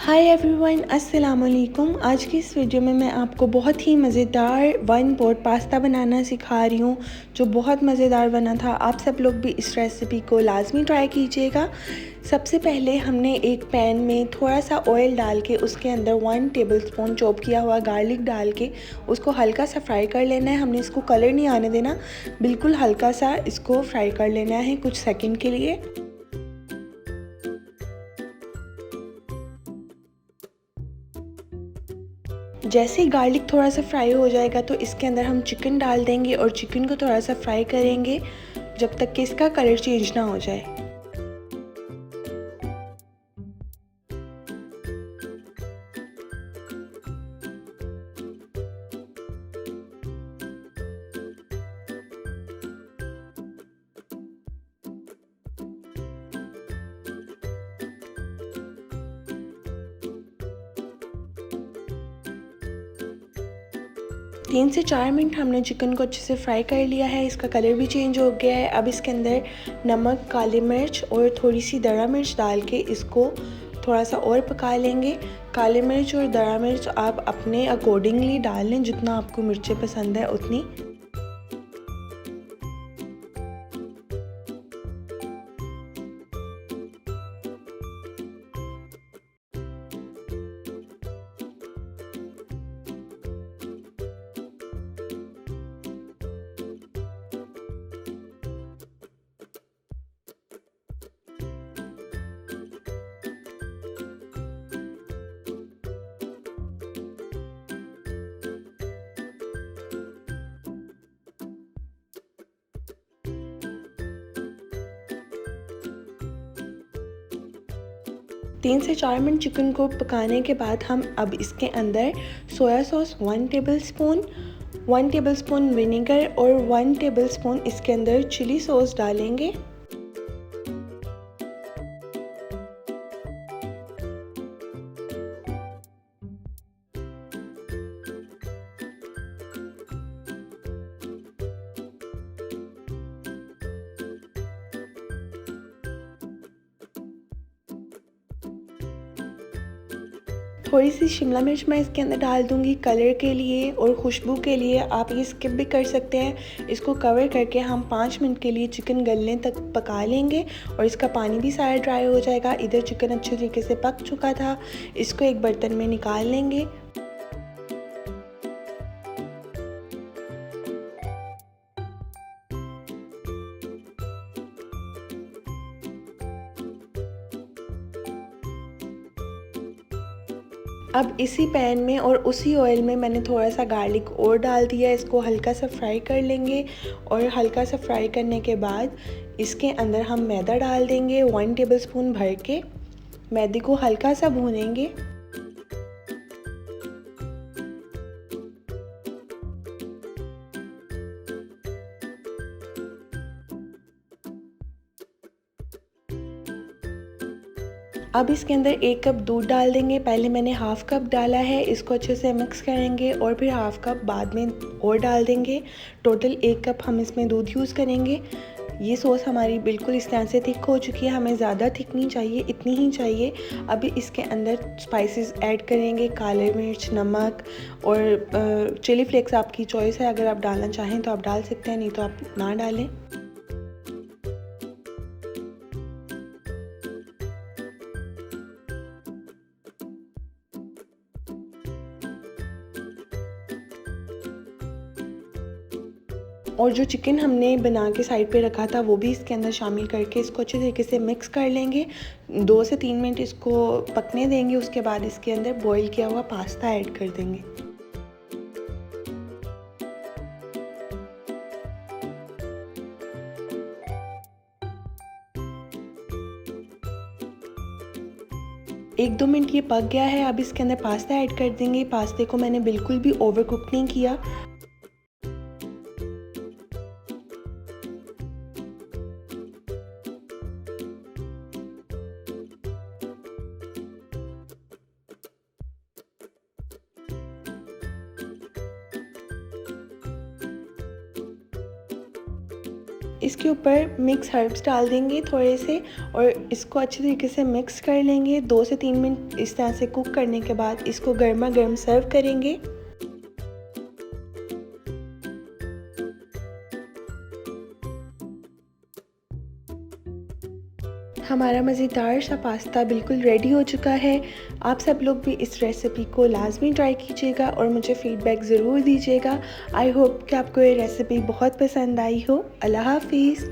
Hi everyone, अस्सलाम वालेकुम। आज की इस वीडियो में मैं आपको बहुत ही मज़ेदार वन पॉट पास्ता बनाना सिखा रही हूँ, जो बहुत मज़ेदार बना था। आप सब लोग भी इस रेसिपी को लाजमी ट्राई कीजिएगा। सबसे पहले हमने एक पैन में थोड़ा सा ऑयल डाल के उसके अंदर 1 टेबलस्पून चॉप किया हुआ गार्लिक डाल के उसको हल्का सा फ्राई कर लेना है। हमने इसको कलर नहीं आने देना, बिल्कुल हल्का सा इसको फ्राई कर लेना है कुछ सेकंड के लिए। जैसे ही गार्लिक थोड़ा सा फ्राई हो जाएगा तो इसके अंदर हम चिकन डाल देंगे और चिकन को थोड़ा सा फ्राई करेंगे जब तक कि इसका कलर चेंज ना हो जाए। 3 से 4 मिनट हमने चिकन को अच्छे से फ्राई कर लिया है। इसका कलर भी चेंज हो गया है। अब इसके अंदर नमक, काली मिर्च और थोड़ी सी दरा मिर्च डाल के इसको थोड़ा सा और पका लेंगे। काली मिर्च और दरा मिर्च आप अपने अकॉर्डिंगली डाल लें, जितना आपको मिर्चें पसंद है उतनी। तीन से 4 मिनट चिकन को पकाने के बाद हम अब इसके अंदर soya sauce 1 tablespoon, 1 tablespoon vinegar और 1 टेबलस्पून इसके अंदर चिली सॉस डालेंगे। थोड़ी सी शिमला मिर्च मैं इसके अंदर डाल दूँगी कलर के लिए और खुशबू के लिए। आप ये स्किप भी कर सकते हैं। इसको कवर करके हम 5 मिनट के लिए चिकन गलने तक पका लेंगे और इसका पानी भी सारा ड्राई हो जाएगा। इधर चिकन अच्छे तरीके से पक चुका था। इसको एक बर्तन में निकाल लेंगे। अब इसी पैन में और उसी ऑयल में मैंने थोड़ा सा गार्लिक और डाल दिया। इसको हल्का सा फ्राई कर लेंगे और हल्का सा फ्राई करने के बाद इसके अंदर हम मैदा डाल देंगे 1 टेबलस्पून भर के। मैदे को हल्का सा भूनेंगे। अब इसके अंदर 1 कप दूध डाल देंगे। पहले मैंने हाफ़ कप डाला है। इसको अच्छे से मिक्स करेंगे और फिर हाफ़ कप बाद में और डाल देंगे। टोटल 1 कप हम इसमें दूध यूज़ करेंगे। ये सॉस हमारी बिल्कुल इस तरह से थिक हो चुकी है। हमें ज़्यादा थिक नहीं चाहिए, इतनी ही चाहिए। अभी इसके अंदर स्पाइसेस ऐड करेंगे, काली मिर्च, नमक और चिली फ्लेक्स आपकी चॉइस है। अगर आप डालना चाहें तो आप डाल सकते हैं, नहीं तो आप ना डालें। और जो चिकन हमने बना के साइड पे रखा था वो भी इसके अंदर शामिल करके इसको अच्छे तरीके से मिक्स कर लेंगे। 2 से 3 मिनट इसको पकने देंगे। उसके बाद इसके अंदर बॉईल किया हुआ पास्ता ऐड कर देंगे। एक 2 मिनट ये पक गया है। अब इसके अंदर पास्ता ऐड कर देंगे। पास्ते को मैंने बिल्कुल भी ओवर कुक नहीं किया। इसके ऊपर मिक्स हर्ब्स डाल देंगे थोड़े से और इसको अच्छे तरीके से मिक्स कर लेंगे। 2 से 3 मिनट इस तरह से कुक करने के बाद इसको गर्मा गर्म सर्व करेंगे। हमारा मज़ेदार सा पास्ता बिल्कुल रेडी हो चुका है। आप सब लोग भी इस रेसिपी को लाजमी ट्राई कीजिएगा और मुझे फ़ीडबैक ज़रूर दीजिएगा। आई होप कि आपको ये रेसिपी बहुत पसंद आई हो। अल्लाह हाफ़िज़।